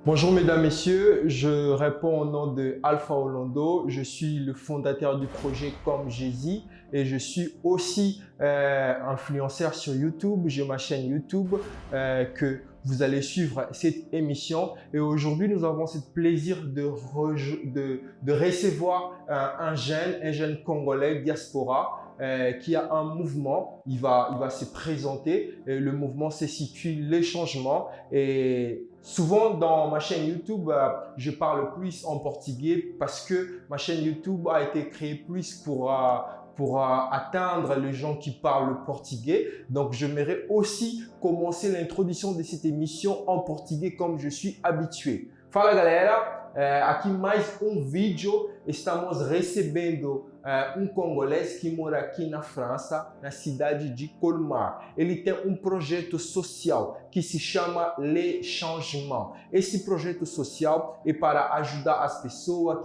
Bonjour mesdames, messieurs, je réponds au nom de Alpha Orlando. Je suis le fondateur du projet Comme Jésus et je suis aussi influenceur sur YouTube. J'ai ma chaîne YouTube que vous allez suivre cette émission. Et aujourd'hui, nous avons ce plaisir de recevoir un jeune congolais diaspora qui a un mouvement. Il va se présenter. Et le mouvement se situe Les Changements. Et souvent dans ma chaîne YouTube, je parle plus en portugais parce que ma chaîne YouTube a été créée plus pour atteindre les gens qui parlent le portugais. Donc, j'aimerais aussi commencer l'introduction de cette émission en portugais comme je suis habitué. Fala galera, aqui mais vídeo. Estamos recebendo congolês que mora aqui na França, na cidade de Colmar. Ele tem projeto social que se chama Les Changements. Esse projeto social é para ajudar as pessoas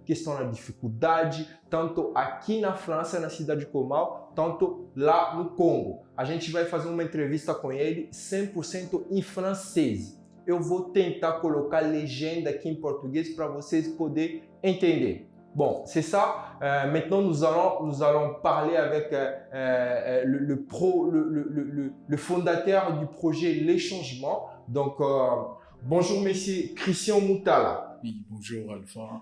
que estão na dificuldade, tanto aqui na França, na cidade de Colmar, tanto lá no Congo. A gente vai fazer uma entrevista com ele 100% em francês. Eu vou tentar colocar legenda aqui em português para vocês poderem entender. Bon, c'est ça. Maintenant, nous allons parler avec le fondateur du projet Les Changements. Donc, bonjour, monsieur Christian Moutala. Oui, bonjour Alpha.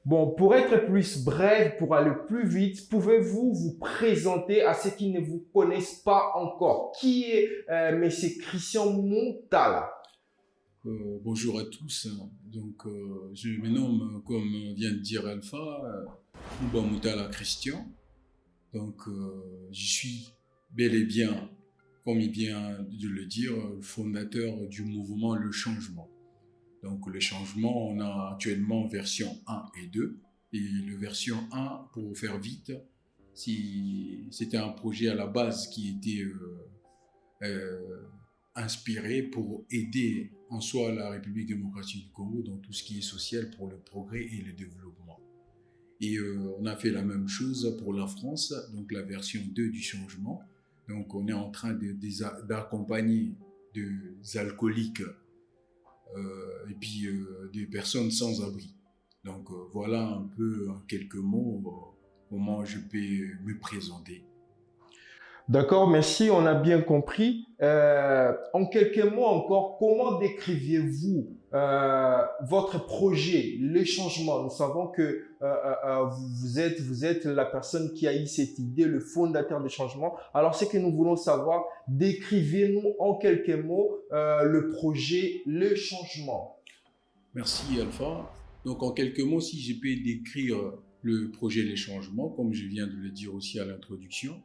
Bon, pour être plus bref, pour aller plus vite, pouvez-vous vous présenter à ceux qui ne vous connaissent pas encore? Qui est monsieur Christian Moutala? Bonjour à tous. Donc, je me nomme, comme vient de dire Alpha, Mouba Moutala Christian. Donc, je suis bel et bien, comme il vient de le dire, fondateur du mouvement Le Changement. Donc, Le Changement, on a actuellement version 1 et 2. Et le version 1, pour faire vite, c'était un projet à la base qui était inspiré pour aider en soi la République démocratique du Congo dans tout ce qui est social pour le progrès et le développement. Et on a fait la même chose pour la France, donc la version 2 du changement. Donc on est en train d'accompagner des alcooliques et puis des personnes sans abri. Donc voilà un peu en quelques mots comment je peux me présenter. D'accord, merci, on a bien compris. En quelques mots encore, comment décriviez-vous votre projet, Les Changements? Nous savons que vous êtes la personne qui a eu cette idée, le fondateur des changements. Alors, ce que nous voulons savoir, décrivez-nous en quelques mots le projet, Les Changements. Merci Alpha. Donc en quelques mots, si je peux décrire le projet Les Changements, comme je viens de le dire aussi à l'introduction,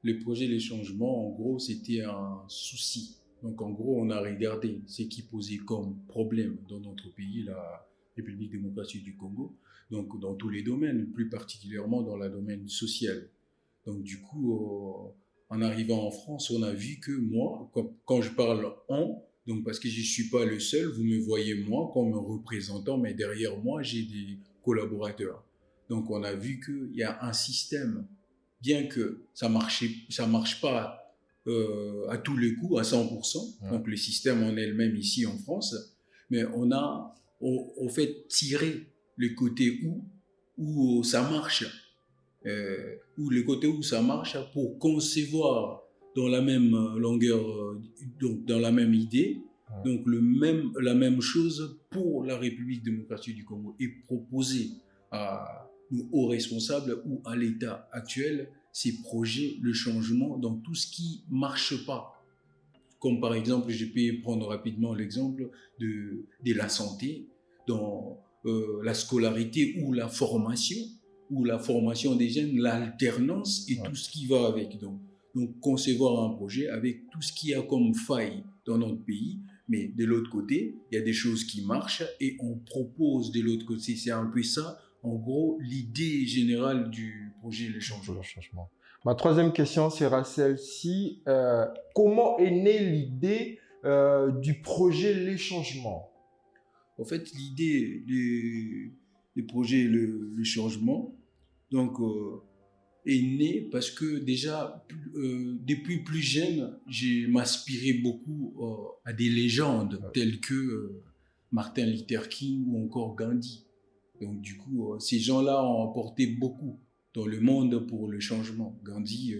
le projet Les Changements, en gros, c'était un souci. Donc, en gros, on a regardé ce qui posait comme problème dans notre pays, la République démocratique du Congo, donc dans tous les domaines, plus particulièrement dans le domaine social. Donc, du coup, en arrivant en France, on a vu que moi, quand je parle « on », donc parce que je ne suis pas le seul, vous me voyez moi comme représentant, mais derrière moi, j'ai des collaborateurs. Donc, on a vu qu'il y a un système, bien que ça marche pas à tous les coups, à 100%, donc le système en elle-même ici en France, mais on a au fait tiré le côté où ça marche, ou le côté où ça marche pour concevoir dans la même longueur, donc dans la même idée, donc la même chose pour la République démocratique du Congo et proposer à nous hauts responsables ou à l'État actuel ces projets, le changement dans tout ce qui ne marche pas. Comme par exemple, je peux prendre rapidement l'exemple de la santé, dans la scolarité ou la formation des jeunes, l'alternance et tout ce qui va avec. Donc concevoir un projet avec tout ce qu'il y a comme faille dans notre pays, mais de l'autre côté, il y a des choses qui marchent et on propose de l'autre côté. C'est un peu ça, en gros, l'idée générale du projet Les Changements. Ma troisième question sera celle-ci. Comment est née l'idée du projet Les Changements? En fait, l'idée du projet Le Changement donc, est née parce que déjà, depuis plus jeune, j'ai m'inspiré beaucoup à des légendes telles que Martin Luther King ou encore Gandhi. Donc du coup, ces gens-là ont apporté beaucoup dans le monde pour le changement. Gandhi,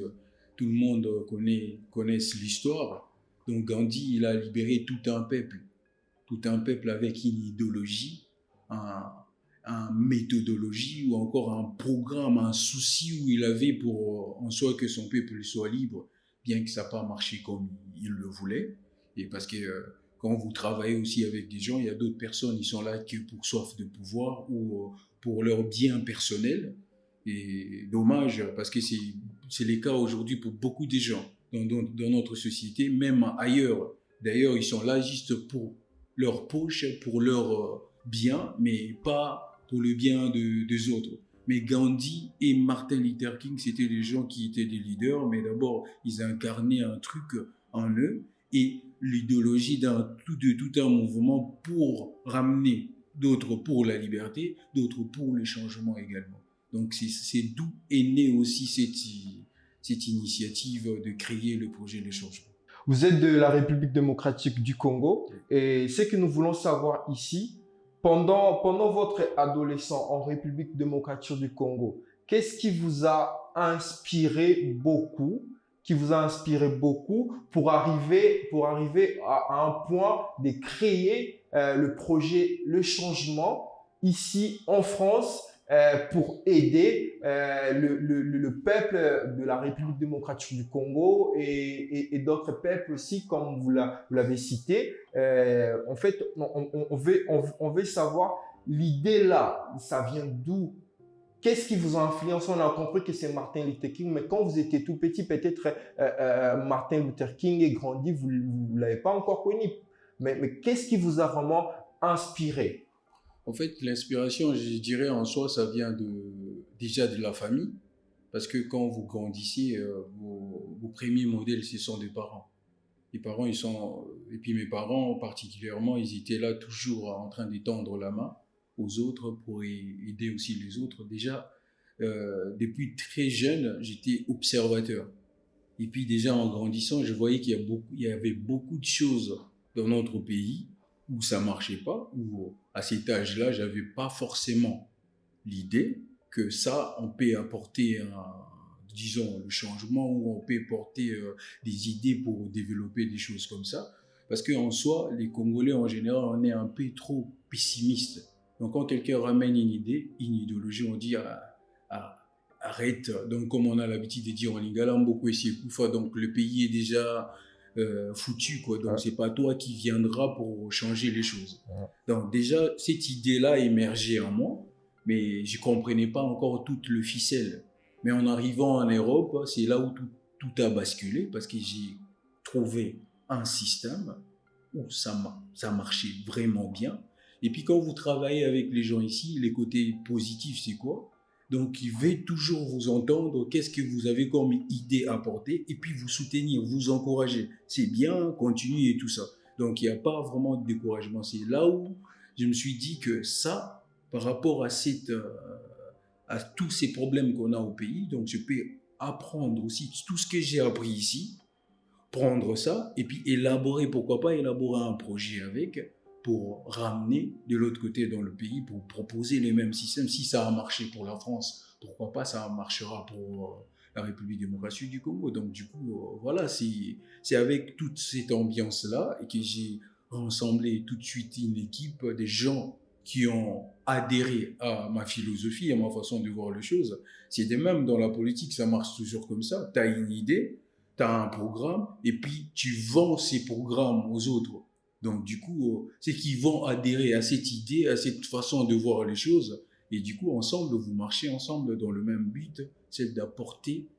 tout le monde connaît l'histoire. Donc Gandhi, il a libéré tout un peuple avec une idéologie, une méthodologie ou encore un programme, un souci où il avait pour en soi que son peuple soit libre, bien que ça n'a pas marché comme il le voulait. Et parce que quand vous travaillez aussi avec des gens, il y a d'autres personnes, ils sont là que pour soif de pouvoir ou pour leur bien personnel. Et dommage, parce que c'est le cas aujourd'hui pour beaucoup de gens dans notre société, même ailleurs. D'ailleurs, ils sont là juste pour leur poche, pour leur bien, mais pas pour le bien des autres. Mais Gandhi et Martin Luther King, c'était des gens qui étaient des leaders, mais d'abord, ils incarnaient un truc en eux et l'idéologie de tout un mouvement pour ramener d'autres pour la liberté, d'autres pour le changement également. Donc c'est d'où est née aussi cette initiative de créer le projet Les Changements. Vous êtes de la République démocratique du Congo et ce que nous voulons savoir ici, pendant votre adolescence en République démocratique du Congo, qu'est-ce qui vous a inspiré beaucoup, pour arriver à un point de créer le projet Le Changement ici en France pour aider le peuple de la République démocratique du Congo et d'autres peuples aussi, comme vous l'avez cité. En fait, on veut savoir l'idée là, ça vient d'où? Qu'est-ce qui vous a influencé? On a compris que c'est Martin Luther King, mais quand vous étiez tout petit, peut-être Martin Luther King est grandi, vous ne l'avez pas encore connu. Mais qu'est-ce qui vous a vraiment inspiré? En fait, l'inspiration, je dirais en soi, ça vient déjà de la famille. Parce que quand vous grandissez, vos premiers modèles, ce sont des parents. Les parents, et puis mes parents particulièrement, ils étaient là toujours en train d'étendre la main aux autres pour aider aussi les autres. Déjà, depuis très jeune, j'étais observateur. Et puis déjà en grandissant, je voyais qu'il y avait beaucoup de choses dans notre pays où ça marchait pas, où à cet âge-là, j'avais pas forcément l'idée que ça, on peut apporter disons, le changement, où on peut porter des idées pour développer des choses comme ça. Parce qu'en soi, les Congolais, en général, on est un peu trop pessimistes. Donc, quand quelqu'un ramène une idée, une idéologie, on dit arrête. Donc, comme on a l'habitude de dire en lingala, beaucoup essayé Koufa, donc le pays est déjà foutu, quoi. Donc, c'est pas toi qui viendras pour changer les choses. Donc, déjà, cette idée-là émergeait en moi, mais je comprenais pas encore toute le ficelle. Mais en arrivant en Europe, c'est là où tout a basculé, parce que j'ai trouvé un système où ça marchait vraiment bien. Et puis quand vous travaillez avec les gens ici, les côtés positifs, c'est quoi? Donc ils veulent toujours vous entendre, qu'est-ce que vous avez comme idée à porter, et puis vous soutenir, vous encourager. C'est bien, continuez et tout ça. Donc il n'y a pas vraiment de découragement. C'est là où je me suis dit que ça, par rapport à tous ces problèmes qu'on a au pays, donc je peux apprendre aussi tout ce que j'ai appris ici, prendre ça et puis pourquoi pas élaborer un projet avec pour ramener de l'autre côté dans le pays, pour proposer les mêmes systèmes. Si ça a marché pour la France, pourquoi pas ça marchera pour la République démocratique du Congo. Donc du coup, voilà, c'est avec toute cette ambiance-là que j'ai rassemblé tout de suite une équipe des gens qui ont adhéré à ma philosophie, à ma façon de voir les choses. C'est de même dans la politique, ça marche toujours comme ça. Tu as une idée, tu as un programme, et puis tu vends ces programmes aux autres. Donc du coup, c'est qu'ils vont adhérer à cette idée, à cette façon de voir les choses, et du coup, ensemble, vous marchez ensemble dans le même but, c'est d'apporter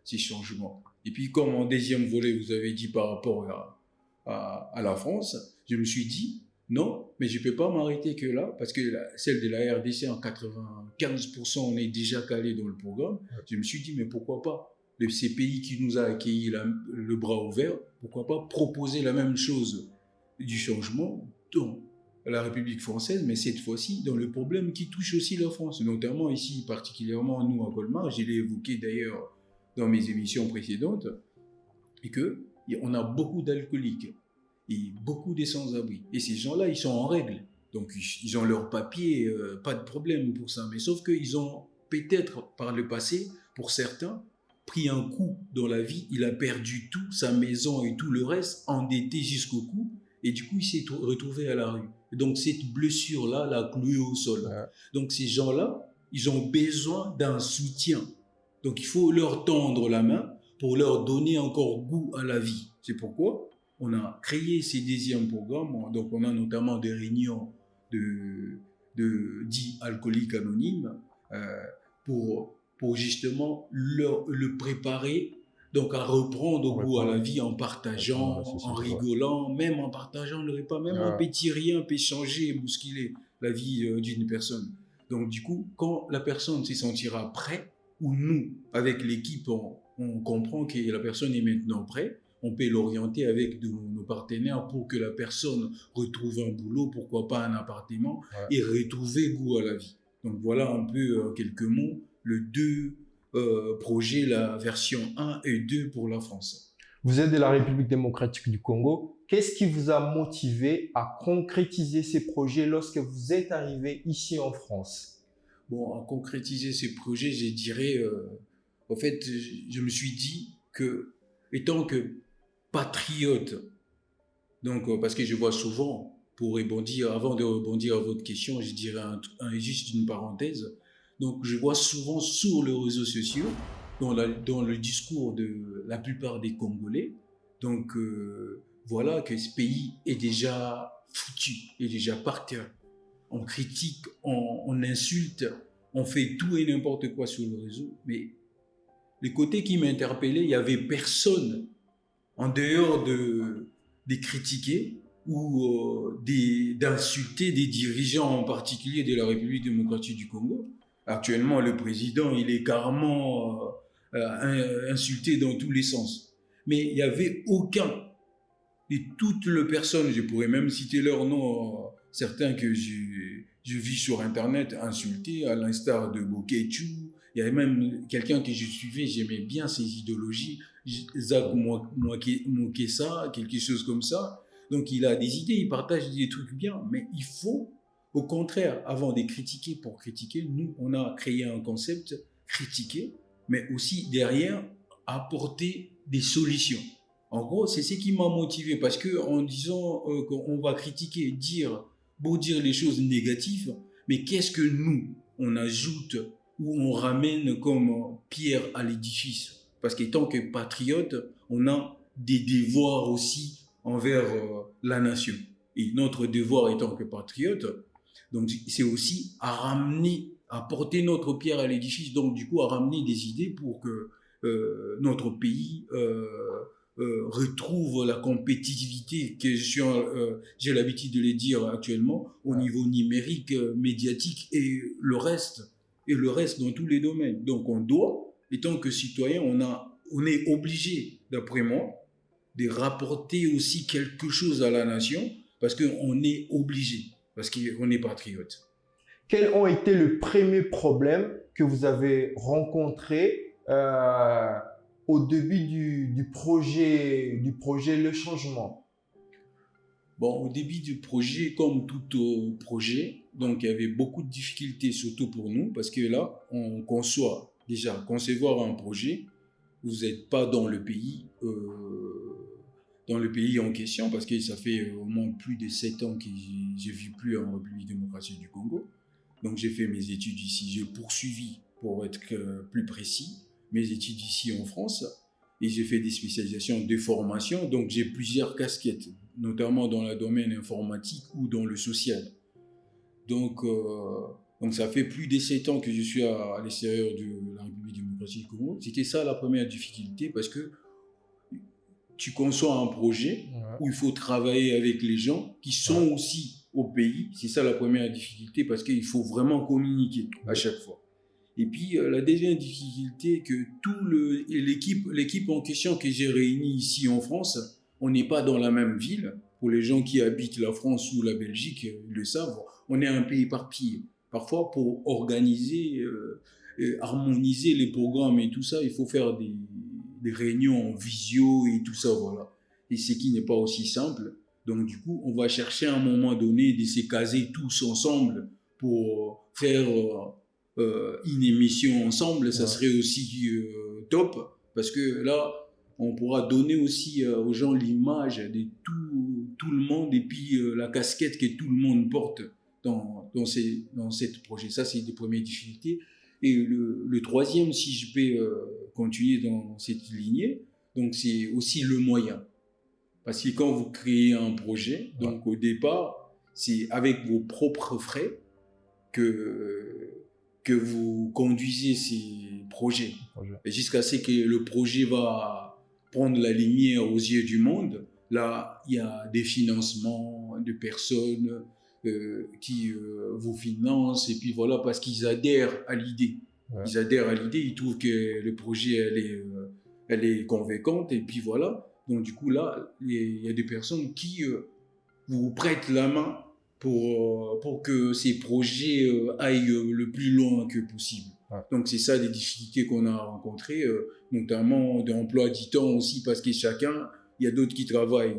ces changements. Et puis, comme en deuxième volet, vous avez dit par rapport à la France, je me suis dit, non, mais je ne peux pas m'arrêter que là, parce que celle de la RDC, en 95%, on est déjà calé dans le programme. Je me suis dit, mais pourquoi pas ces pays qui nous a accueillis le bras ouvert, pourquoi pas proposer la même chose du changement dans la République française, mais cette fois-ci dans le problème qui touche aussi la France, notamment ici, particulièrement nous à Colmar. Je l'ai évoqué d'ailleurs dans mes émissions précédentes, et qu'on a beaucoup d'alcooliques. et beaucoup des sans-abri. Et ces gens-là, ils sont en règle. Donc, ils ont leurs papiers, pas de problème pour ça. Mais sauf qu'ils ont peut-être, par le passé, pour certains, pris un coup dans la vie. Il a perdu tout, sa maison et tout le reste, endetté jusqu'au cou. Et du coup, il s'est retrouvé à la rue. Et donc, cette blessure-là l'a cloué au sol. Ouais. Donc, ces gens-là, ils ont besoin d'un soutien. Donc, il faut leur tendre la main pour leur donner encore goût à la vie. C'est pourquoi on a créé ces deuxièmes programmes. Donc, on a notamment des réunions dits alcooliques anonymes pour justement le préparer donc à reprendre goût à la vie en partageant, en rigolant, même en partageant le repas, même un petit rien peut changer et bousculer la vie d'une personne. Donc, du coup, quand la personne se sentira prête, ou nous, avec l'équipe, on comprend que la personne est maintenant prête, on peut l'orienter avec nos partenaires pour que la personne retrouve un boulot, pourquoi pas un appartement, et retrouver goût à la vie. Donc voilà un peu, en quelques mots, le deux projets, la version 1 et 2 pour la France. Vous êtes de la République démocratique du Congo. Qu'est-ce qui vous a motivé à concrétiser ces projets lorsque vous êtes arrivé ici en France? Bon, à concrétiser ces projets, je dirais, en fait, je me suis dit que, étant que patriote, donc parce que je vois souvent, pour rebondir, avant de rebondir à votre question, je dirais juste une parenthèse. Donc, je vois souvent sur les réseaux sociaux, dans le discours de la plupart des Congolais, donc voilà que ce pays est déjà foutu, est déjà par terre. On critique, on insulte, on fait tout et n'importe quoi sur le réseau. Mais le côté qui m'interpellait, il n'y avait personne en dehors de critiquer ou d'insulter des dirigeants en particulier de la République démocratique du Congo. Actuellement, le président, il est carrément insulté dans tous les sens. Mais il n'y avait aucun, et toutes les personnes, je pourrais même citer leur nom, certains que je vis sur Internet insultés, à l'instar de Bokechu. Il y avait même quelqu'un que je suivais, j'aimais bien ses idéologies, Zach Mokessa, quelque chose comme ça. Donc il a des idées, il partage des trucs bien, mais il faut, au contraire, avant de critiquer pour critiquer, nous, on a créé un concept, critiquer, mais aussi derrière, apporter des solutions. En gros, c'est ce qui m'a motivé, parce que en disant qu'on va critiquer, dire les choses négatives, mais qu'est-ce que nous, on ajoute ou on ramène comme pierre à l'édifice? Parce qu'étant que patriote, on a des devoirs aussi envers la nation. Et notre devoir étant que patriote, donc c'est aussi à ramener, à porter notre pierre à l'édifice, donc du coup à ramener des idées pour que notre pays retrouve la compétitivité que j'ai l'habitude de le dire actuellement au niveau numérique, médiatique et le reste dans tous les domaines. Donc on doit, étant que citoyen, on est obligé, d'après moi, de rapporter aussi quelque chose à la nation parce qu'on est obligé, parce qu'on est patriote. Quels ont été les premiers problèmes que vous avez rencontrés au début du projet Le Changement? Bon, au début du projet, comme tout projet, donc il y avait beaucoup de difficultés, surtout pour nous, parce que là, on conçoit, déjà, concevoir un projet, vous n'êtes pas dans le pays en question, parce que ça fait au moins plus de 7 ans que je ne vis plus en République démocratique du Congo. Donc j'ai fait mes études ici, j'ai poursuivi, pour être plus précis, mes études ici en France, et j'ai fait des spécialisations de formation, donc j'ai plusieurs casquettes, notamment dans le domaine informatique ou dans le social. Donc ça fait plus de 7 ans que je suis à l'extérieur de la République démocratique du Congo. C'était ça la première difficulté, parce que tu conçois un projet où il faut travailler avec les gens qui sont aussi au pays. C'est ça la première difficulté, parce qu'il faut vraiment communiquer à chaque fois. Et puis la deuxième difficulté, que l'équipe en question que j'ai réunie ici en France, on n'est pas dans la même ville. Pour les gens qui habitent la France ou la Belgique, ils le savent, on est un peu éparpillé. Parfois, pour organiser, harmoniser les programmes et tout ça, il faut faire des réunions en visio et tout ça, voilà. Et ce qui n'est pas aussi simple. Donc, du coup, on va chercher à un moment donné de se caser tous ensemble pour faire une émission ensemble. Ça serait aussi top parce que là, on pourra donner aussi aux gens l'image de tout le monde et puis la casquette que tout le monde porte dans cette projet. Ça, c'est des premières difficultés. Et le troisième, si je peux continuer dans cette lignée, donc c'est aussi le moyen. Parce que quand vous créez un projet, donc au départ, c'est avec vos propres frais que vous conduisez ces projets. Et jusqu'à ce que le projet va prendre la lumière aux yeux du monde, là, il y a des financements de personnes qui vous financent, et puis voilà, parce qu'ils adhèrent à l'idée. Ils adhèrent à l'idée, ils trouvent que le projet, elle est convaincante, et puis voilà. Donc du coup, là, il y a des personnes qui vous prêtent la main pour que ces projets aillent le plus loin que possible. Donc c'est ça les difficultés qu'on a rencontrées, notamment d'emploi du temps aussi, parce que chacun, il y a d'autres qui travaillent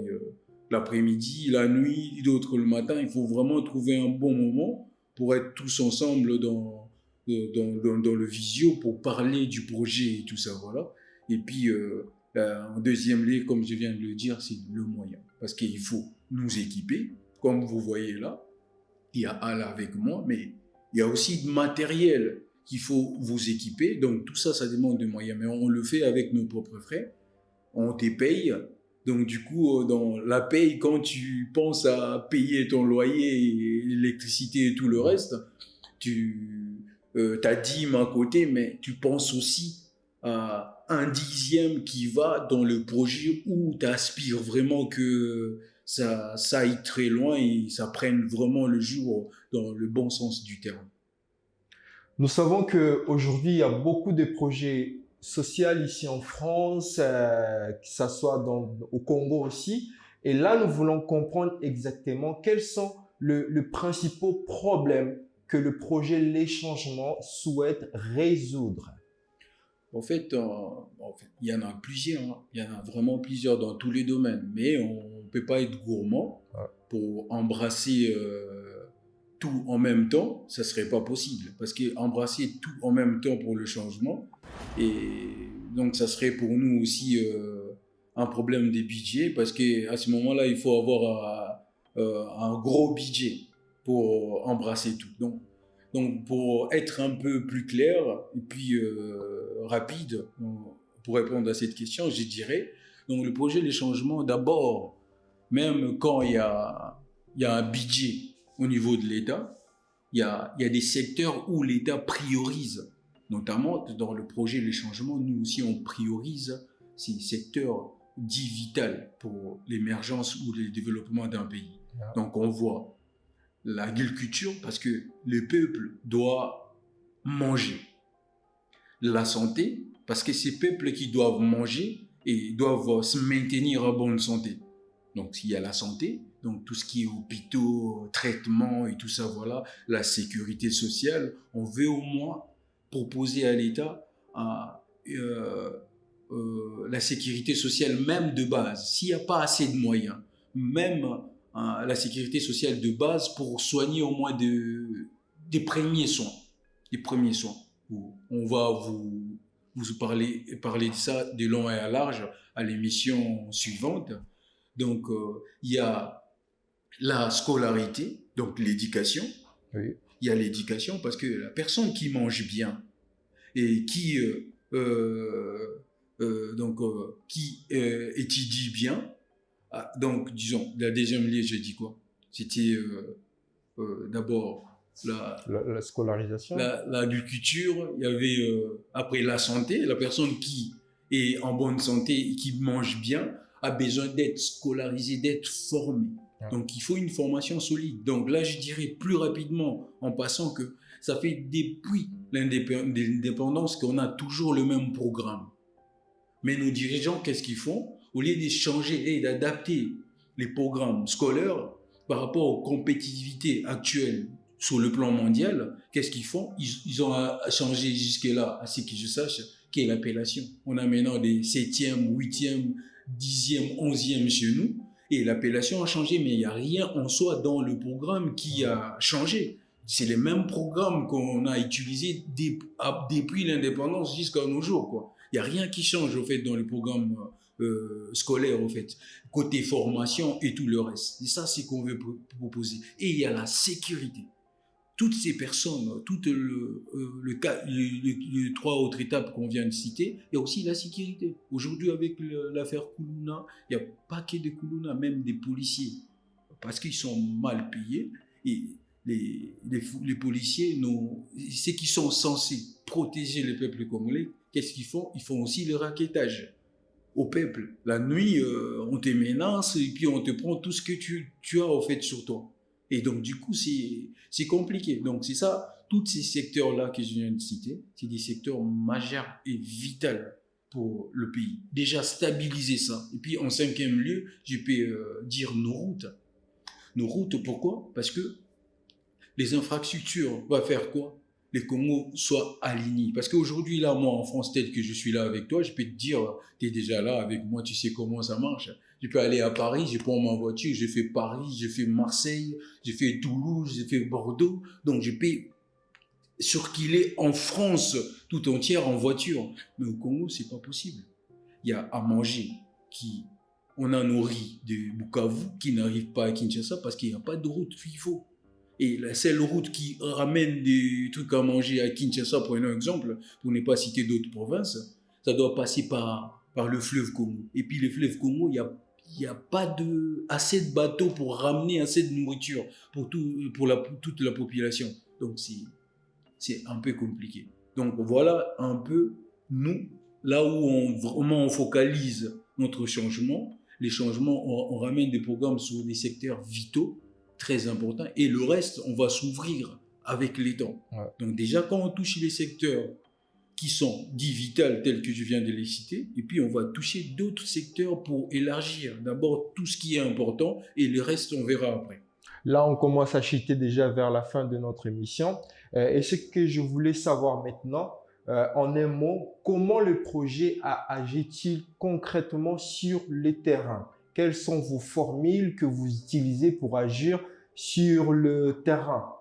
l'après-midi, la nuit, d'autres le matin. Il faut vraiment trouver un bon moment pour être tous ensemble dans le visio pour parler du projet et tout ça, voilà. Et puis, en deuxième lieu, comme je viens de le dire, c'est le moyen. Parce qu'il faut nous équiper, comme vous voyez là. Il y a Al avec moi, mais il y a aussi du matériel qu'il faut vous équiper. Donc tout ça, ça demande des moyens. Mais on le fait avec nos propres frais. On te paye. Donc du coup, dans la paye, quand tu penses à payer ton loyer, l'électricité et tout le reste, tu as 10 à côté, mais tu penses aussi à un dixième qui va dans le projet où tu aspires vraiment que ça aille très loin et ça prenne vraiment le jour dans le bon sens du terme. Nous savons qu'aujourd'hui, il y a beaucoup de projets sociaux ici en France, que ce soit au Congo aussi. Et là, nous voulons comprendre exactement quels sont les principaux problèmes que le projet Les Changements souhaite résoudre. En fait, il y en a plusieurs. Hein. Il y en a vraiment plusieurs dans tous les domaines. Mais on ne peut pas être gourmand pour embrasser tout en même temps. Ça ne serait pas possible. Parce qu'embrasser tout en même temps pour le changement, et donc ça serait pour nous aussi un problème des budgets. Parce qu'à ce moment-là, il faut avoir un gros budget pour embrasser tout. Donc, pour être un peu plus clair et puis rapide pour répondre à cette question, je dirais, donc le projet Les Changements, d'abord, même quand il y a un budget au niveau de l'État, il y a des secteurs où l'État priorise. Notamment, dans le projet Les Changements, nous aussi, on priorise ces secteurs dits vitaux pour l'émergence ou le développement d'un pays. Donc, on voit l'agriculture, parce que le peuple doit manger. La santé, parce que ces peuples qui doivent manger et doivent se maintenir en bonne santé. Donc, s'il y a la santé, donc tout ce qui est hôpitaux, traitements et tout ça, voilà, la sécurité sociale, on veut au moins proposer à l'État la sécurité sociale même de base. S'il n'y a pas assez de moyens, même la sécurité sociale de base pour soigner au moins des premiers soins. Les premiers soins. On va vous parler de ça de long et à large à l'émission suivante. Donc, il y a la scolarité, donc l'éducation. Oui. Il y a l'éducation parce que la personne qui mange bien et qui étudie bien, donc, disons, la deuxième ligne, je dis quoi? C'était d'abord la scolarisation. L'agriculture, il y avait après la santé, la personne qui est en bonne santé et qui mange bien a besoin d'être scolarisée, d'être formée. Donc, il faut une formation solide. Donc là, je dirais plus rapidement, en passant, que ça fait depuis l'indépendance qu'on a toujours le même programme. Mais nos dirigeants, qu'est-ce qu'ils font? Au lieu de changer et d'adapter les programmes scolaires par rapport aux compétitivités actuelles sur le plan mondial, qu'est-ce qu'ils font? Ils ont changé jusque-là, à ce que je sache, qui est l'appellation. On a maintenant des 7e, 8e, 10e, 11e chez nous. Et l'appellation a changé, mais il n'y a rien en soi dans le programme qui a changé. C'est les mêmes programmes qu'on a utilisés depuis l'indépendance jusqu'à nos jours, quoi. Il n'y a rien qui change, au fait, dans le programme scolaire, au fait, côté formation et tout le reste. Et ça, c'est qu'on veut proposer. Et il y a la sécurité. Toutes ces personnes, toutes les trois autres étapes qu'on vient de citer, il y a aussi la sécurité. Aujourd'hui, avec l'affaire Koulouna, il y a pas que des Koulouna, même des policiers, parce qu'ils sont mal payés. Et les policiers, ceux qui sont censés protéger le peuple congolais, qu'est-ce qu'ils font? Ils font aussi le rackettage au peuple. La nuit, on te menace et puis on te prend tout ce que tu as au fait sur toi. Et donc, du coup, c'est compliqué. Donc, c'est ça, tous ces secteurs-là que je viens de citer, c'est des secteurs majeurs et vitaux pour le pays. Déjà, stabiliser ça. Et puis, en cinquième lieu, je peux dire nos routes. Nos routes, pourquoi? Parce que les infrastructures vont faire quoi? Les Congos soient alignés. Parce qu'aujourd'hui, là, moi, en France, tel que je suis là avec toi, je peux te dire, tu es déjà là avec moi, tu sais comment ça marche. Je peux aller à Paris, je prends ma voiture, je fais Paris, je fais Marseille, je fais Toulouse, je fais Bordeaux. Donc, je peux circuler en France tout entière en voiture. Mais au Congo, c'est pas possible. Il y a à manger on a nos riz de Bukavu qui n'arrivent pas à Kinshasa parce qu'il n'y a pas de route FIFO. Et la seule route qui ramène des trucs à manger à Kinshasa, prenons un exemple, pour ne pas citer d'autres provinces, ça doit passer par le fleuve Congo. Et puis le fleuve Congo, il n'y a pas assez de bateaux pour ramener assez de nourriture pour toute la population. Donc c'est un peu compliqué. Donc voilà un peu, nous, là où vraiment on focalise notre changement. Les changements, on ramène des programmes sur des secteurs vitaux, très important, et le reste, on va s'ouvrir avec les temps. Ouais. Donc déjà, quand on touche les secteurs qui sont dits vitaux, tels que je viens de les citer, et puis on va toucher d'autres secteurs pour élargir d'abord tout ce qui est important, et le reste, on verra après. Là, on commence à chuter déjà vers la fin de notre émission. Et ce que je voulais savoir maintenant, en un mot, comment le projet agit-il concrètement sur le terrain? Quelles sont vos formules que vous utilisez pour agir sur le terrain?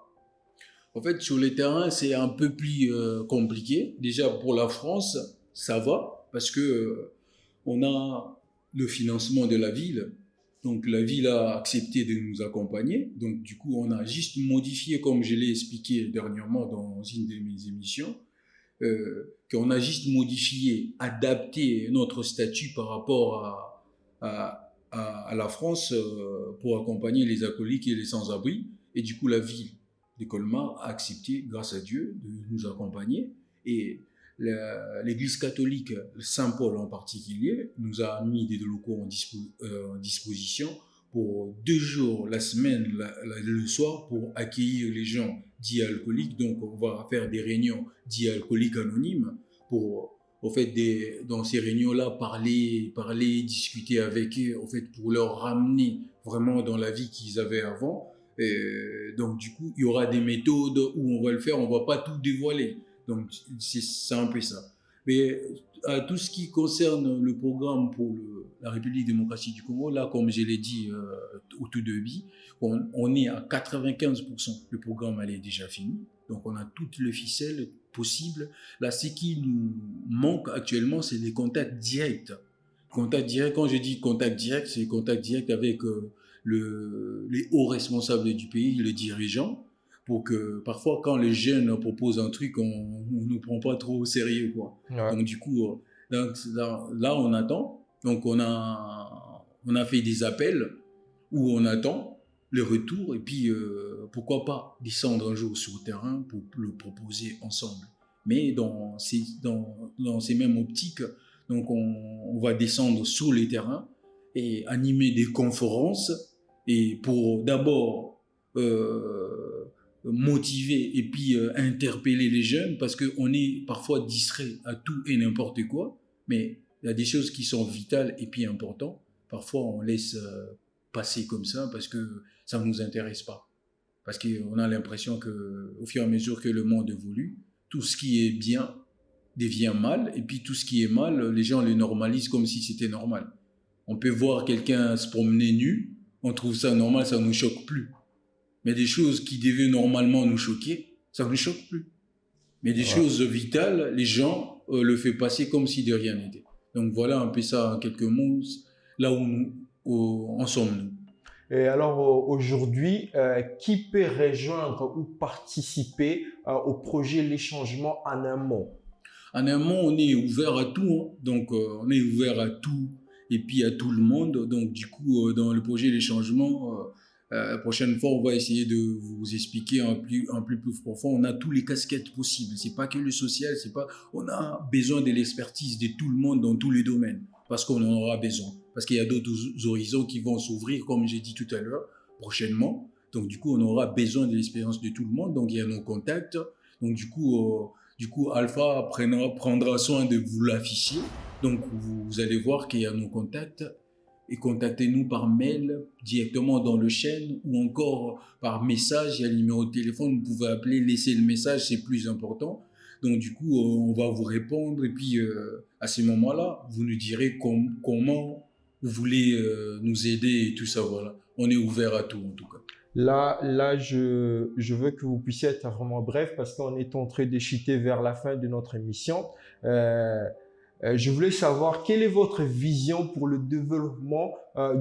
En fait, sur le terrain, c'est un peu plus compliqué. Déjà, pour la France, ça va parce que on a le financement de la ville. Donc, la ville a accepté de nous accompagner. Donc, du coup, on a juste modifié, comme je l'ai expliqué dernièrement dans une de mes émissions, qu'on a juste modifié, adapté notre statut par rapport à la France pour accompagner les alcooliques et les sans-abri. Et du coup, la ville de Colmar a accepté, grâce à Dieu, de nous accompagner. Et l'Église catholique, Saint-Paul en particulier, nous a mis des locaux en disposition pour 2 jours la semaine, le soir, pour accueillir les gens dits alcooliques. Donc, on va faire des réunions dits alcooliques anonymes pour, au fait, dans ces réunions-là, parler, discuter avec eux, au fait, pour leur ramener vraiment dans la vie qu'ils avaient avant. Et donc, du coup, il y aura des méthodes où on va le faire, on ne va pas tout dévoiler. Donc, c'est un peu ça. Mais à tout ce qui concerne le programme pour la République démocratique du Congo, là, comme je l'ai dit au tout début, on est à 95%. Le programme, elle est déjà fini. Donc, on a toutes les ficelles possibles. Là, ce qui nous manque actuellement, c'est des contacts directs. Contact direct, quand je dis contact direct, c'est contact direct avec les hauts responsables du pays, les dirigeants, pour que parfois quand les jeunes proposent un truc, on ne nous prend pas trop au sérieux, quoi. Ouais. Donc du coup, là on attend. Donc on a fait des appels où on attend le retour et puis pourquoi pas descendre un jour sur le terrain pour le proposer ensemble. Mais dans ces mêmes optiques, donc on va descendre sur les terrains et animer des conférences et pour d'abord motiver et puis interpeller les jeunes parce qu'on est parfois distrait à tout et n'importe quoi, mais il y a des choses qui sont vitales et puis importantes. Parfois, on laisse passer comme ça parce que ça ne nous intéresse pas. Parce qu'on a l'impression qu'au fur et à mesure que le monde évolue, tout ce qui est bien devient mal et puis tout ce qui est mal, les gens le normalisent comme si c'était normal. On peut voir quelqu'un se promener nu, on trouve ça normal, ça ne nous choque plus. Mais des choses qui devaient normalement nous choquer, ça ne nous choque plus. Mais des choses vitales, les gens le font passer comme si de rien n'était. Donc voilà un peu ça en quelques mots, là où en sommes-nous. Et alors aujourd'hui, qui peut rejoindre ou participer au projet Les Changements en amont? En amont, on est ouvert à tout, hein. Donc on est ouvert à tout et puis à tout le monde. Donc du coup, dans le projet Les Changements, la prochaine fois, on va essayer de vous expliquer un plus profond. On a tous les casquettes possibles. C'est pas que le social, c'est pas. On a besoin de l'expertise de tout le monde dans tous les domaines parce qu'on en aura besoin. Parce qu'il y a d'autres horizons qui vont s'ouvrir, comme j'ai dit tout à l'heure, prochainement. Donc du coup, on aura besoin de l'expérience de tout le monde. Donc il y a nos contacts. Donc du coup, Alpha prendra soin de vous l'afficher. Donc vous allez voir qu'il y a nos contacts. Et contactez-nous par mail directement dans le chaîne ou encore par message. Il y a le numéro de téléphone, vous pouvez appeler, laisser le message, c'est plus important. Donc du coup, on va vous répondre et puis à ce moment-là, vous nous direz comment vous voulez nous aider et tout ça. Voilà. On est ouvert à tout en tout cas. Là, je veux que vous puissiez être vraiment bref parce qu'on est en train de chuter vers la fin de notre émission. Je voulais savoir quelle est votre vision pour le développement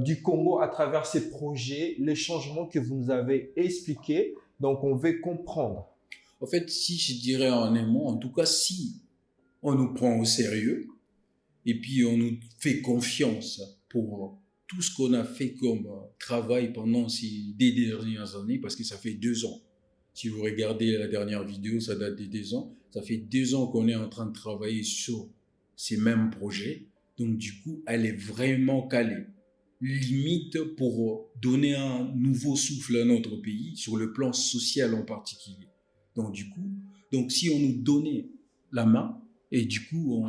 du Congo à travers ces projets, les changements que vous nous avez expliqués. Donc, on veut comprendre. En fait, si je dirais en un mot, en tout cas, si on nous prend au sérieux et puis on nous fait confiance pour tout ce qu'on a fait comme travail pendant ces deux dernières années, parce que ça fait 2 ans. Si vous regardez la dernière vidéo, ça date de 2 ans. Ça fait 2 ans qu'on est en train de travailler sur ces mêmes projets. Donc du coup, elle est vraiment calée. Limite pour donner un nouveau souffle à notre pays, sur le plan social en particulier. Donc du coup, si on nous donnait la main, et du coup,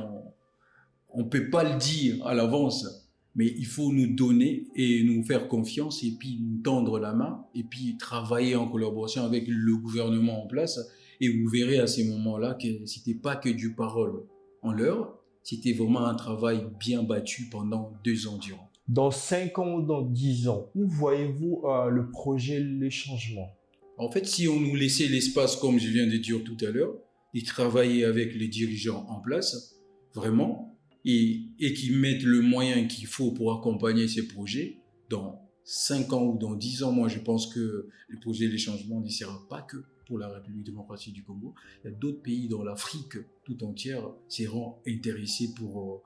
on peut pas le dire à l'avance, mais il faut nous donner et nous faire confiance et puis nous tendre la main et puis travailler en collaboration avec le gouvernement en place. Et vous verrez à ces moments-là que c'était pas que du parole en l'air, c'était vraiment un travail bien battu pendant 2 ans durant. Dans 5 ans ou dans 10 ans, où voyez-vous le projet Les Changements? En fait, si on nous laissait l'espace, comme je viens de dire tout à l'heure, et travailler avec les dirigeants en place, vraiment, et qui mettent le moyen qu'il faut pour accompagner ces projets, dans 5 ans ou dans 10 ans, moi je pense que le projet Les Changements ne sera pas que pour la République démocratique du Congo. Il y a d'autres pays dans l'Afrique tout entière seront intéressés pour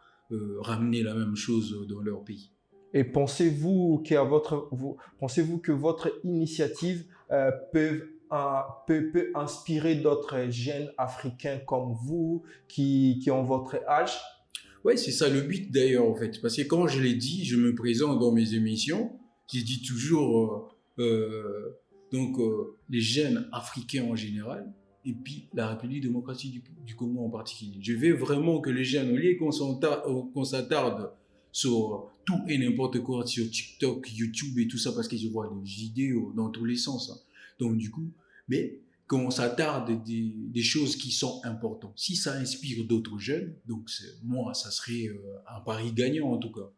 ramener la même chose dans leur pays. Et pensez-vous que votre initiative peut inspirer d'autres jeunes africains comme vous qui ont votre âge? Oui, c'est ça le but d'ailleurs en fait. Parce que quand je l'ai dit, je me présente dans mes émissions, j'ai dit toujours les jeunes africains en général et puis la République démocratique du Congo en particulier. Je veux vraiment que les jeunes, au lieu qu'on s'attarde sur tout et n'importe quoi, sur TikTok, YouTube et tout ça, parce que je vois des vidéos dans tous les sens. Hein. Donc du coup, mais qu'on s'attarde des choses qui sont importantes. Si ça inspire d'autres jeunes, donc moi, ça serait un pari gagnant en tout cas.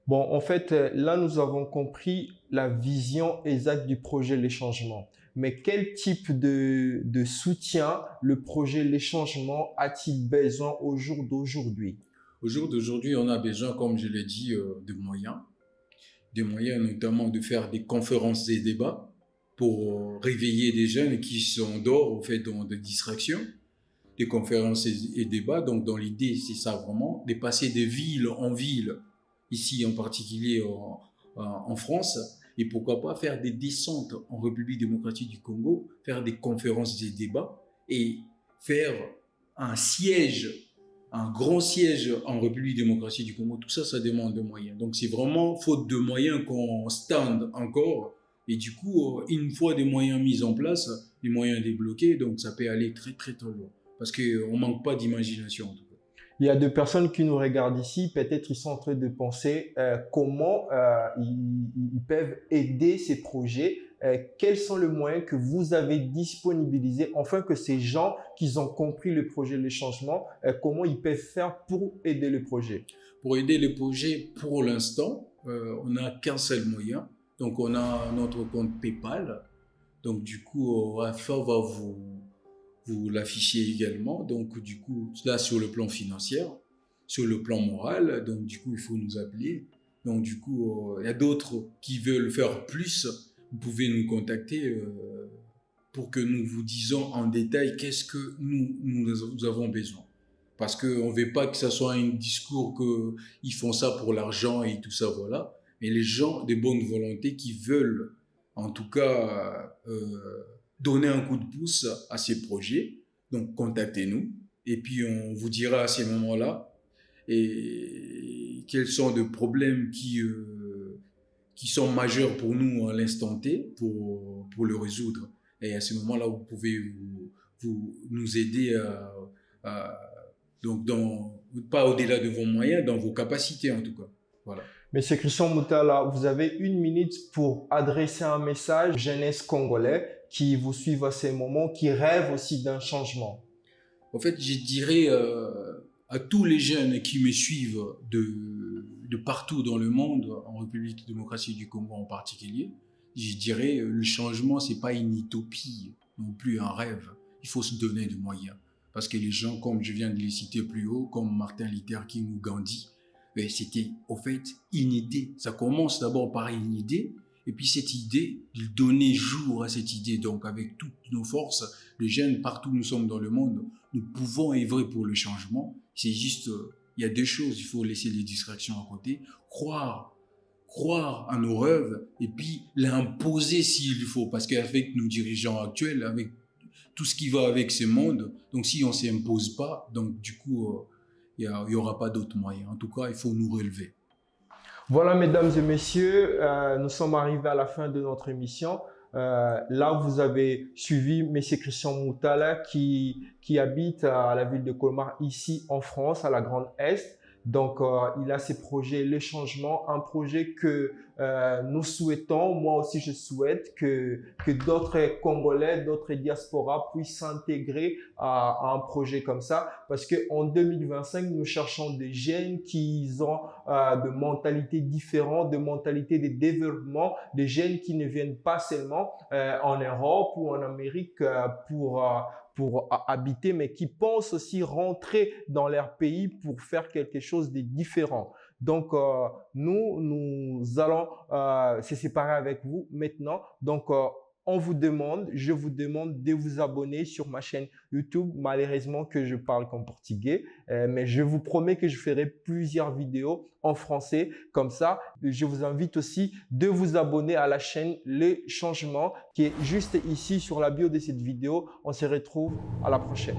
Bon, en fait, là, nous avons compris la vision exacte du projet Les Changements. Mais quel type de soutien le projet Les Changements a-t-il besoin au jour d'aujourd'hui? Au jour d'aujourd'hui, on a besoin, comme je l'ai dit, de moyens. Des moyens notamment de faire des conférences et débats pour réveiller des jeunes qui sont dehors, au fait, dans des distractions. Des conférences et débats, donc dans l'idée, c'est ça vraiment, de passer de ville en ville, ici en particulier en France, et pourquoi pas faire des descentes en République démocratique du Congo, faire des conférences et débats, et faire un siège, un grand siège en République démocratique du Congo. Tout ça, ça demande de moyens. Donc c'est vraiment faute de moyens qu'on stand encore, et du coup, une fois des moyens mis en place, les moyens débloqués, donc ça peut aller très très très loin, parce qu'on ne manque pas d'imagination en tout cas. Il y a deux personnes qui nous regardent ici, peut-être ils sont en train de penser comment ils peuvent aider ces projets quels sont les moyens que vous avez disponibilisés afin que ces gens qui ont compris le projet, le changement, comment ils peuvent faire pour aider le projet? Pour aider le projet, pour l'instant, on n'a qu'un seul moyen. Donc, on a notre compte PayPal. Donc, du coup, Alpha va vous l'afficher également. Donc, du coup, là, sur le plan financier, sur le plan moral, donc, du coup, il faut nous appeler. Donc, du coup, il y a d'autres qui veulent faire plus. Vous pouvez nous contacter pour que nous vous disions en détail qu'est-ce que nous avons besoin. Parce qu'on ne veut pas que ça soit un discours qu'ils font ça pour l'argent et tout ça, voilà. Mais les gens de bonne volonté qui veulent, en tout cas, donner un coup de pouce à ces projets, donc contactez-nous. Et puis, on vous dira à ces moments-là et quels sont les problèmes qui sont majeurs pour nous à l'instant T pour le résoudre. Et à ce moment-là, vous pouvez nous aider donc pas au-delà de vos moyens, dans vos capacités en tout cas. Voilà. Monsieur Christian Moutala, vous avez 1 minute pour adresser un message aux jeunesse congolais qui vous suivent à ces moments, qui rêvent aussi d'un changement. En fait, je dirais à tous les jeunes qui me suivent de partout dans le monde, en République démocratique du Congo en particulier, je dirais le changement, c'est pas une utopie, non plus un rêve. Il faut se donner des moyens. Parce que les gens, comme je viens de les citer plus haut, comme Martin Luther King ou Gandhi, c'était au fait une idée. Ça commence d'abord par une idée, et puis cette idée, de donner jour à cette idée. Donc avec toutes nos forces, les jeunes, partout où nous sommes dans le monde, nous pouvons œuvrer pour le changement. C'est juste, il y a deux choses, il faut laisser les distractions à côté, croire à nos rêves, et puis l'imposer s'il faut. Parce qu'avec nos dirigeants actuels, avec tout ce qui va avec ce monde, donc si on ne s'impose pas, donc du coup, il n'y aura pas d'autres moyens. En tout cas, il faut nous relever. Voilà, mesdames et messieurs, nous sommes arrivés à la fin de notre émission. Là, vous avez suivi M. Christian Moutala qui habite à la ville de Colmar, ici en France, à la Grande Est. Donc, il a ses projets, les changements, un projet que nous souhaitons, moi aussi je souhaite que d'autres Congolais, d'autres diasporas puissent s'intégrer à un projet comme ça, parce qu'en 2025, nous cherchons des jeunes qui ont de mentalités différentes, de mentalités de développement, des jeunes qui ne viennent pas seulement en Europe ou en Amérique pour habiter, mais qui pensent aussi rentrer dans leur pays pour faire quelque chose de différent. Donc, nous allons se séparer avec vous maintenant. Donc, je vous demande de vous abonner sur ma chaîne YouTube. Malheureusement que je parle qu'en portugais, mais je vous promets que je ferai plusieurs vidéos en français. Comme ça, je vous invite aussi de vous abonner à la chaîne Les Changements qui est juste ici sur la bio de cette vidéo. On se retrouve à la prochaine.